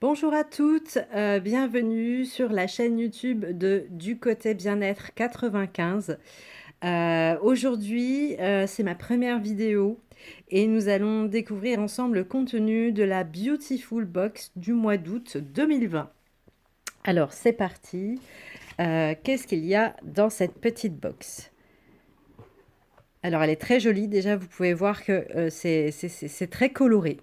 Bonjour à toutes, bienvenue sur la chaîne YouTube de Du Côté Bien-être 95. Aujourd'hui, c'est ma première vidéo et nous allons découvrir ensemble le contenu de la Beautiful Box du mois d'août 2020. Alors, c'est parti. Qu'est-ce qu'il y a dans cette petite box? Alors, elle est très jolie. Déjà, vous pouvez voir que c'est très coloré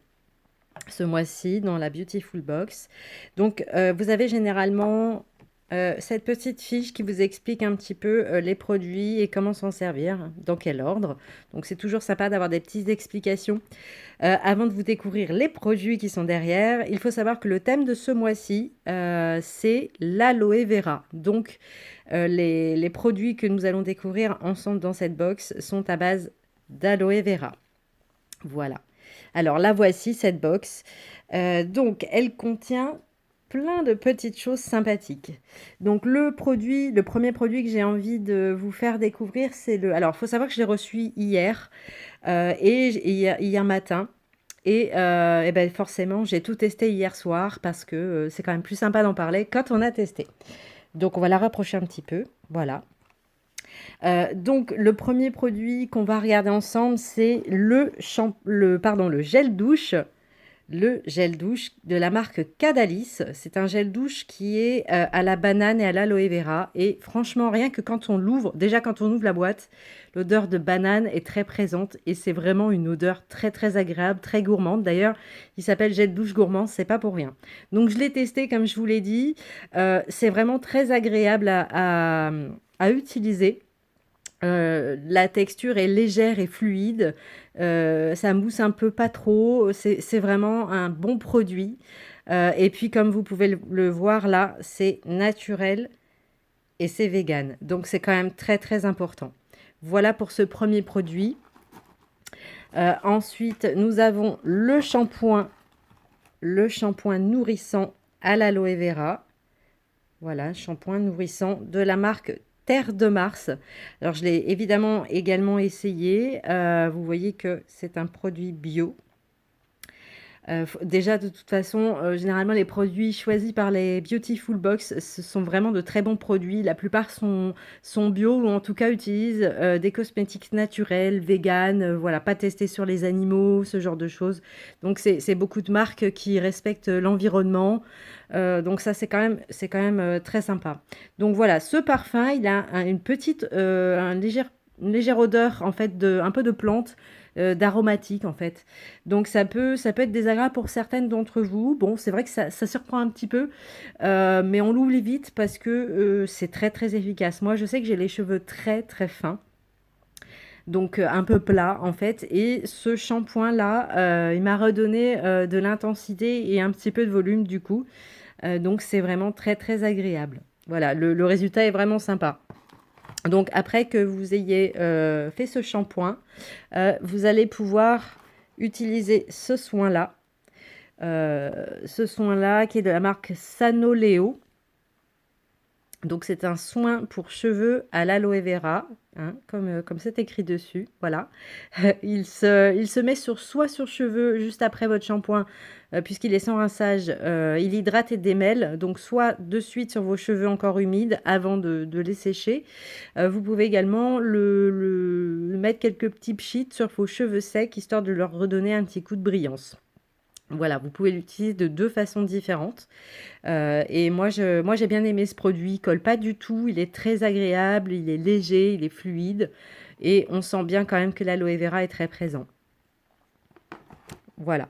ce mois-ci dans la Beautiful Box. Donc, vous avez généralement cette petite fiche qui vous explique un petit peu les produits et comment s'en servir, dans quel ordre. Donc, c'est toujours sympa d'avoir des petites explications. Avant de vous découvrir les produits qui sont derrière, il faut savoir que le thème de ce mois-ci, c'est l'aloe vera. Donc, les produits que nous allons découvrir ensemble dans cette box sont à base d'aloe vera. Voilà. Alors la voici, cette box. Donc elle contient plein de petites choses sympathiques. Donc le premier produit que j'ai envie de vous faire découvrir, c'est le... Alors il faut savoir que je l'ai reçu hier hier matin. Et ben forcément, j'ai tout testé hier soir parce que c'est quand même plus sympa d'en parler quand on a testé. Donc on va la rapprocher un petit peu. Voilà. Donc le premier produit qu'on va regarder ensemble, c'est le gel douche. Le gel douche de la marque Cadalis. C'est un gel douche qui est à la banane et à l'aloe vera. Et franchement, rien que quand on l'ouvre, déjà quand on ouvre la boîte, l'odeur de banane est très présente. Et c'est vraiment une odeur très très agréable, très gourmande. D'ailleurs, il s'appelle gel douche gourmand, c'est pas pour rien. Donc je l'ai testé comme je vous l'ai dit. C'est vraiment très agréable à utiliser. La texture est légère et fluide, ça mousse un peu pas trop, c'est vraiment un bon produit. Et puis comme vous pouvez le voir là, c'est naturel et c'est vegan. Donc c'est quand même très très important. Voilà pour ce premier produit. Ensuite, nous avons le shampoing nourrissant à l'aloe vera. Voilà, shampoing nourrissant de la marque Terre de Mars. Alors, je l'ai évidemment également essayé. Vous voyez que c'est un produit bio. Déjà, de toute façon, généralement, les produits choisis par les Beautiful Box, ce sont vraiment de très bons produits. La plupart sont bio ou en tout cas utilisent des cosmétiques naturels, vegan, voilà, pas testés sur les animaux, ce genre de choses. Donc, c'est beaucoup de marques qui respectent l'environnement. Donc, ça, c'est quand même très sympa. Donc, voilà, ce parfum, il a une légère odeur, en fait, un peu de plante d'aromatique en fait. Donc ça peut être désagréable pour certaines d'entre vous. Bon, c'est vrai que ça surprend un petit peu, mais on l'oublie vite parce que c'est très très efficace. Moi, je sais que j'ai les cheveux très très fins, donc un peu plats en fait. Et ce shampoing-là, il m'a redonné de l'intensité et un petit peu de volume du coup. Donc c'est vraiment très très agréable. Voilà, le résultat est vraiment sympa. Donc après que vous ayez fait ce shampoing, vous allez pouvoir utiliser ce soin-là qui est de la marque Sanoleo. Donc c'est un soin pour cheveux à l'aloe vera, hein, comme c'est écrit dessus, voilà. Il se met soit sur cheveux juste après votre shampoing, puisqu'il est sans rinçage, il hydrate et démêle, donc soit de suite sur vos cheveux encore humides avant de les sécher. Vous pouvez également le mettre quelques petits pchits sur vos cheveux secs, histoire de leur redonner un petit coup de brillance. Voilà, vous pouvez l'utiliser de deux façons différentes. Et moi, j'ai bien aimé ce produit. Il colle pas du tout. Il est très agréable. Il est léger. Il est fluide. Et on sent bien quand même que l'aloe vera est très présent. Voilà.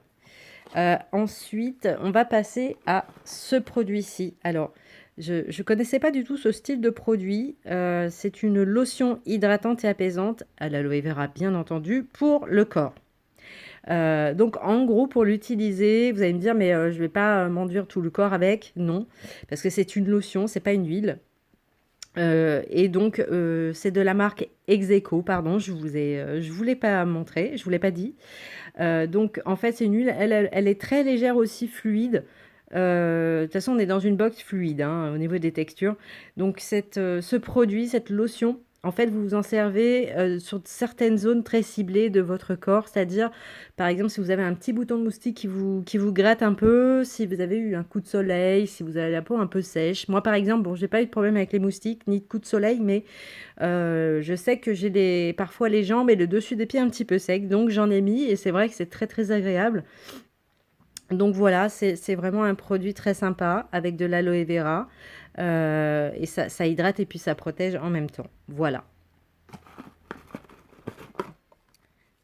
Ensuite, on va passer à ce produit-ci. Alors, je ne connaissais pas du tout ce style de produit. C'est une lotion hydratante et apaisante à l'aloe vera, bien entendu, pour le corps. Donc en gros, pour l'utiliser, vous allez me dire, mais je vais pas m'enduire tout le corps avec. Non, parce que c'est une lotion, c'est pas une huile. Et donc c'est de la marque Execo, pardon, je vous l'ai pas montré, je vous l'ai pas dit. Donc en fait, c'est une huile, elle est très légère aussi, fluide. De toute façon, on est dans une box fluide hein, au niveau des textures. Donc ce produit, cette lotion, en fait, vous vous en servez sur certaines zones très ciblées de votre corps, c'est-à-dire, par exemple, si vous avez un petit bouton de moustique qui vous gratte un peu, si vous avez eu un coup de soleil, si vous avez la peau un peu sèche. Moi, par exemple, bon, j'ai pas eu de problème avec les moustiques ni de coup de soleil, mais je sais que j'ai parfois les jambes et le dessus des pieds un petit peu secs, donc j'en ai mis et c'est vrai que c'est très très agréable. Donc voilà, c'est vraiment un produit très sympa avec de l'aloe vera et ça hydrate et puis ça protège en même temps. Voilà.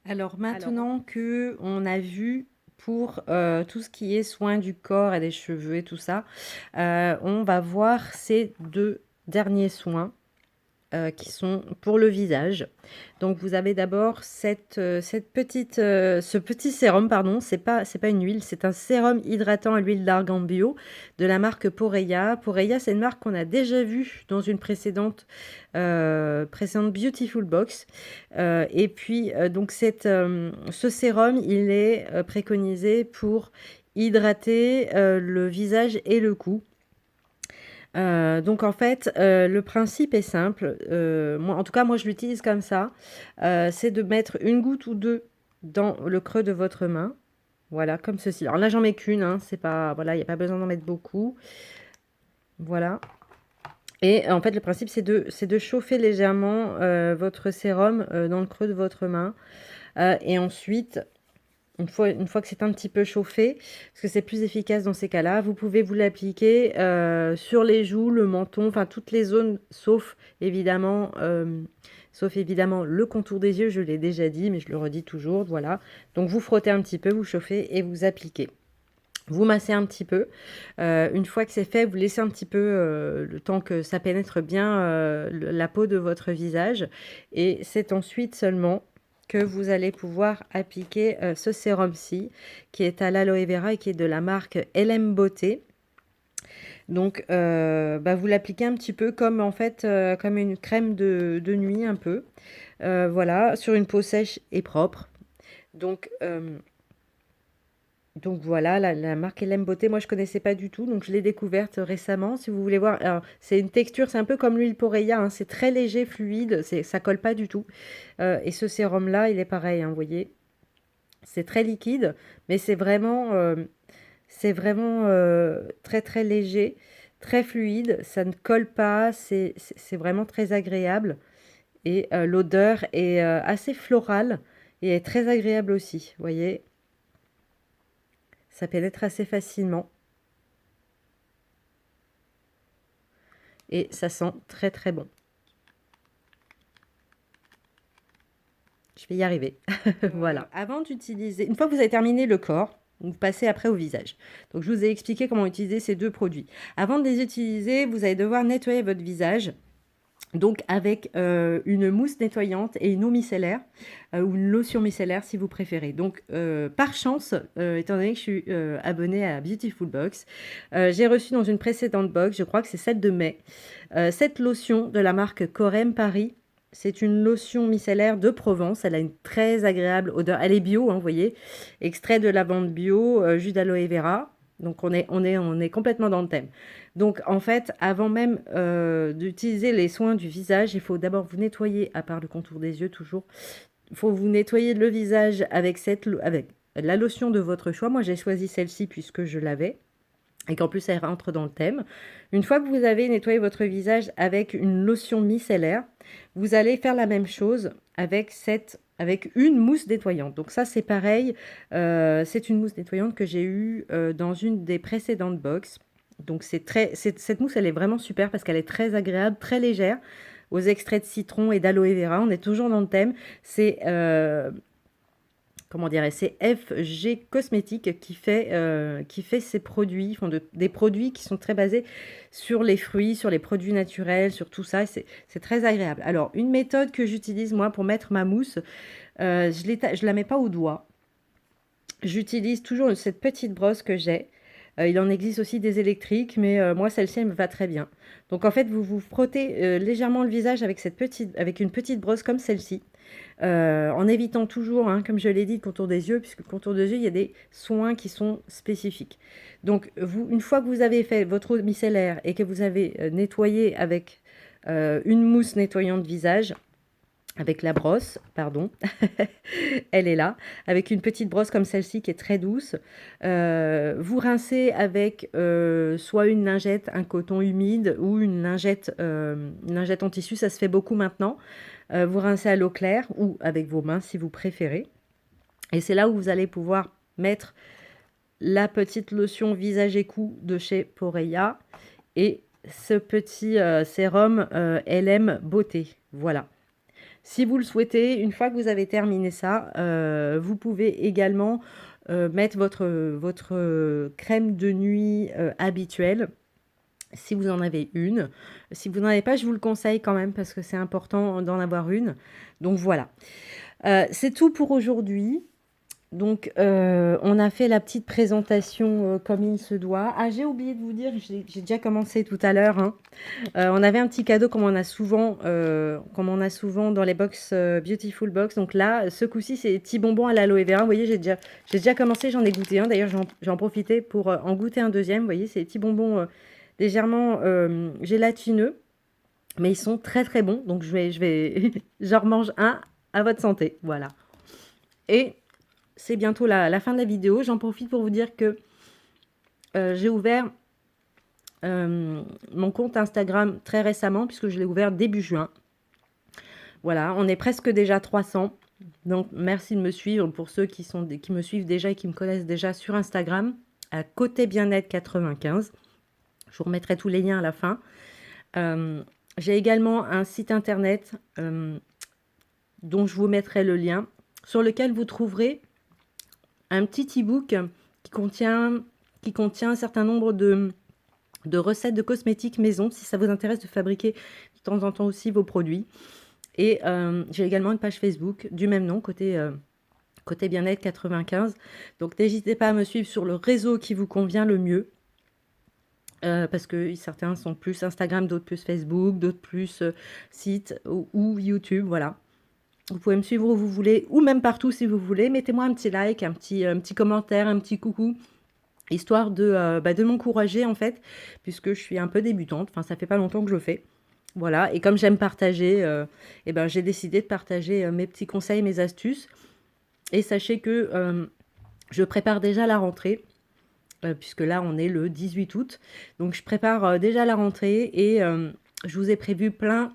Alors maintenant que on a vu pour tout ce qui est soin du corps et des cheveux et tout ça, on va voir ces deux derniers soins qui sont pour le visage. Donc vous avez d'abord cette petite, ce petit sérum, pardon, c'est pas une huile, c'est un sérum hydratant à l'huile d'argan bio de la marque Poreya. Poreya, c'est une marque qu'on a déjà vue dans une précédente Beautiful Box. Et puis donc ce sérum, il est préconisé pour hydrater le visage et le cou. Donc en fait, le principe est simple. Moi, en tout cas, moi, je l'utilise comme ça. C'est de mettre une goutte ou deux dans le creux de votre main. Voilà, comme ceci. Alors là, j'en mets qu'une, hein, c'est pas, voilà, il n'y a pas besoin d'en mettre beaucoup. Voilà. Et en fait, le principe, c'est de chauffer légèrement votre sérum dans le creux de votre main. Et ensuite, une fois que c'est un petit peu chauffé, parce que c'est plus efficace dans ces cas-là, vous pouvez vous l'appliquer sur les joues, le menton, enfin toutes les zones, sauf évidemment le contour des yeux, je l'ai déjà dit, mais je le redis toujours, voilà. Donc vous frottez un petit peu, vous chauffez et vous appliquez. Vous massez un petit peu. Une fois que c'est fait, vous laissez un petit peu le temps que ça pénètre bien la peau de votre visage. Et c'est ensuite seulement que vous allez pouvoir appliquer ce sérum-ci, qui est à l'aloe vera et qui est de la marque LM Beauté. Donc, vous l'appliquez un petit peu comme en fait comme une crème de nuit un peu. Voilà, sur une peau sèche et propre. Donc, donc voilà, la marque LM Beauté, moi je connaissais pas du tout, donc je l'ai découverte récemment. Si vous voulez voir, alors, c'est une texture, c'est un peu comme l'huile Poreya, hein, c'est très léger, fluide, ça colle pas du tout. Et ce sérum-là, il est pareil, hein, vous voyez, c'est très liquide, mais c'est vraiment très très léger, très fluide, ça ne colle pas, c'est vraiment très agréable. Et l'odeur est assez florale et est très agréable aussi, vous voyez. Ça pénètre assez facilement et ça sent très très bon. Je vais y arriver. Voilà. Avant d'utiliser, une fois que vous avez terminé le corps, vous passez après au visage. Donc je vous ai expliqué comment utiliser ces deux produits. Avant de les utiliser, vous allez devoir nettoyer votre visage. Donc avec une mousse nettoyante et une eau micellaire ou une lotion micellaire si vous préférez. Donc par chance, étant donné que je suis abonnée à Beautiful Box, j'ai reçu dans une précédente box, je crois que c'est celle de mai, cette lotion de la marque Corem Paris. C'est une lotion micellaire de Provence. Elle a une très agréable odeur. Elle est bio, hein, vous voyez. Extrait de lavande bio, jus d'aloe vera. Donc on est complètement dans le thème. Donc en fait, avant même d'utiliser les soins du visage, il faut d'abord vous nettoyer, à part le contour des yeux toujours, il faut vous nettoyer le visage avec avec la lotion de votre choix. Moi j'ai choisi celle-ci puisque je l'avais et qu'en plus elle rentre dans le thème. Une fois que vous avez nettoyé votre visage avec une lotion micellaire, vous allez faire la même chose avec une mousse nettoyante. Donc ça c'est pareil, c'est une mousse nettoyante que j'ai eue dans une des précédentes box. Donc cette mousse elle est vraiment super parce qu'elle est très agréable, très légère, aux extraits de citron et d'aloe vera. On est toujours dans le thème. C'est comment dirais, c'est FG Cosmétiques qui fait ces produits, ils font des produits qui sont très basés sur les fruits, sur les produits naturels, sur tout ça. C'est très agréable. Alors, une méthode que j'utilise moi pour mettre ma mousse, je la mets pas au doigt. J'utilise toujours cette petite brosse que j'ai. Il en existe aussi des électriques, mais moi, celle-ci, elle me va très bien. Donc, en fait, vous vous frottez légèrement le visage avec avec une petite brosse comme celle-ci, en évitant toujours, hein, comme je l'ai dit, le contour des yeux, puisque le contour des yeux, il y a des soins qui sont spécifiques. Donc, une fois que vous avez fait votre eau micellaire et que vous avez nettoyé avec une mousse nettoyante visage avec la brosse, pardon, elle est là, avec une petite brosse comme celle-ci qui est très douce. Vous rincez avec soit une lingette, un coton humide ou une lingette en tissu, ça se fait beaucoup maintenant. Vous rincez à l'eau claire ou avec vos mains si vous préférez. Et c'est là où vous allez pouvoir mettre la petite lotion visage et cou de chez Poreya et ce petit sérum LM Beauté. Voilà. Si vous le souhaitez, une fois que vous avez terminé ça, vous pouvez également mettre votre crème de nuit habituelle, si vous en avez une. Si vous n'en avez pas, je vous le conseille quand même parce que c'est important d'en avoir une. Donc voilà. C'est tout pour aujourd'hui. Donc, on a fait la petite présentation comme il se doit. Ah, j'ai oublié de vous dire, j'ai déjà commencé tout à l'heure, hein. On avait un petit cadeau comme on a souvent dans les box Beautiful Box. Donc là, ce coup-ci, c'est des petits bonbons à l'aloe vera. Vous voyez, j'ai déjà commencé, j'en ai goûté un. D'ailleurs, j'en profitais pour en goûter un deuxième. Vous voyez, c'est des petits bonbons légèrement gélatineux, mais ils sont très très bons. Donc j'en remange un à votre santé. Voilà. Et c'est bientôt la fin de la vidéo. J'en profite pour vous dire que j'ai ouvert mon compte Instagram très récemment, puisque je l'ai ouvert début juin. Voilà, on est presque déjà 300. Donc, merci de me suivre pour ceux qui me suivent déjà et qui me connaissent déjà sur Instagram, à Côté Bien-être 95. Je vous remettrai tous les liens à la fin. J'ai également un site internet dont je vous mettrai le lien, sur lequel vous trouverez un petit e-book qui contient un certain nombre de recettes de cosmétiques maison, si ça vous intéresse de fabriquer de temps en temps aussi vos produits. Et j'ai également une page Facebook du même nom, côté bien-être 95. Donc n'hésitez pas à me suivre sur le réseau qui vous convient le mieux. Parce que certains sont plus Instagram, d'autres plus Facebook, d'autres plus site ou YouTube, voilà. Vous pouvez me suivre où vous voulez, ou même partout si vous voulez. Mettez-moi un petit like, un petit commentaire, un petit coucou, histoire de m'encourager en fait, puisque je suis un peu débutante. Enfin, ça fait pas longtemps que je le fais. Voilà, et comme j'aime partager, j'ai décidé de partager mes petits conseils, mes astuces. Et sachez que je prépare déjà la rentrée, puisque là, on est le 18 août. Donc, je prépare déjà la rentrée et je vous ai prévu plein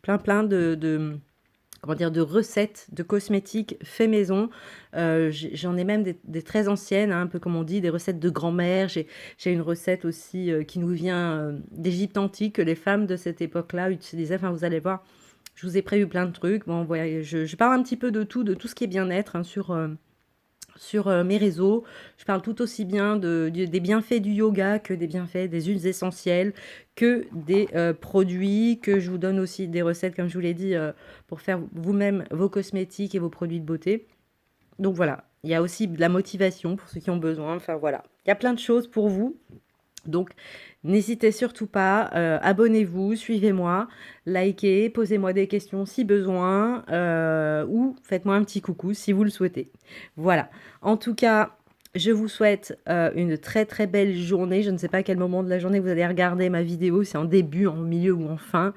de recettes de cosmétiques fait maison. J'en ai même des très anciennes, hein, un peu comme on dit, des recettes de grand-mère. J'ai une recette aussi qui nous vient d'Égypte antique, que les femmes de cette époque-là utilisaient. Enfin, vous allez voir, je vous ai prévu plein de trucs. Bon, voilà, je parle un petit peu de tout ce qui est bien-être, hein, sur mes réseaux. Je parle tout aussi bien des bienfaits du yoga que des bienfaits des huiles essentielles, que des produits, que je vous donne aussi des recettes, comme je vous l'ai dit, pour faire vous-même vos cosmétiques et vos produits de beauté. Donc voilà, il y a aussi de la motivation pour ceux qui ont besoin. Enfin voilà, il y a plein de choses pour vous. Donc, n'hésitez surtout pas, abonnez-vous, suivez-moi, likez, posez-moi des questions si besoin, ou faites-moi un petit coucou si vous le souhaitez. Voilà. En tout cas, je vous souhaite une très très belle journée. Je ne sais pas à quel moment de la journée vous allez regarder ma vidéo, c'est en début, en milieu ou en fin.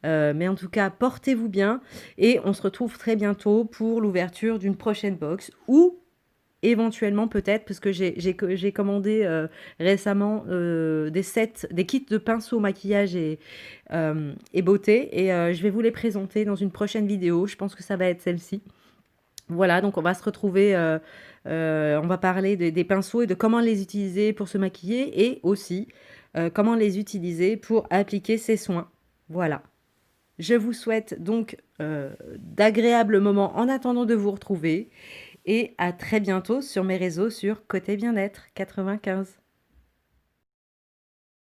Mais en tout cas, portez-vous bien et on se retrouve très bientôt pour l'ouverture d'une prochaine box ou éventuellement peut-être, parce que j'ai commandé récemment des kits de pinceaux maquillage et beauté, et je vais vous les présenter dans une prochaine vidéo. Je pense que ça va être celle-ci. Voilà, donc on va se retrouver, on va parler des pinceaux et de comment les utiliser pour se maquiller, et aussi comment les utiliser pour appliquer ses soins. Voilà. Je vous souhaite donc d'agréables moments en attendant de vous retrouver. Et à très bientôt sur mes réseaux sur Côté Bien-être 95.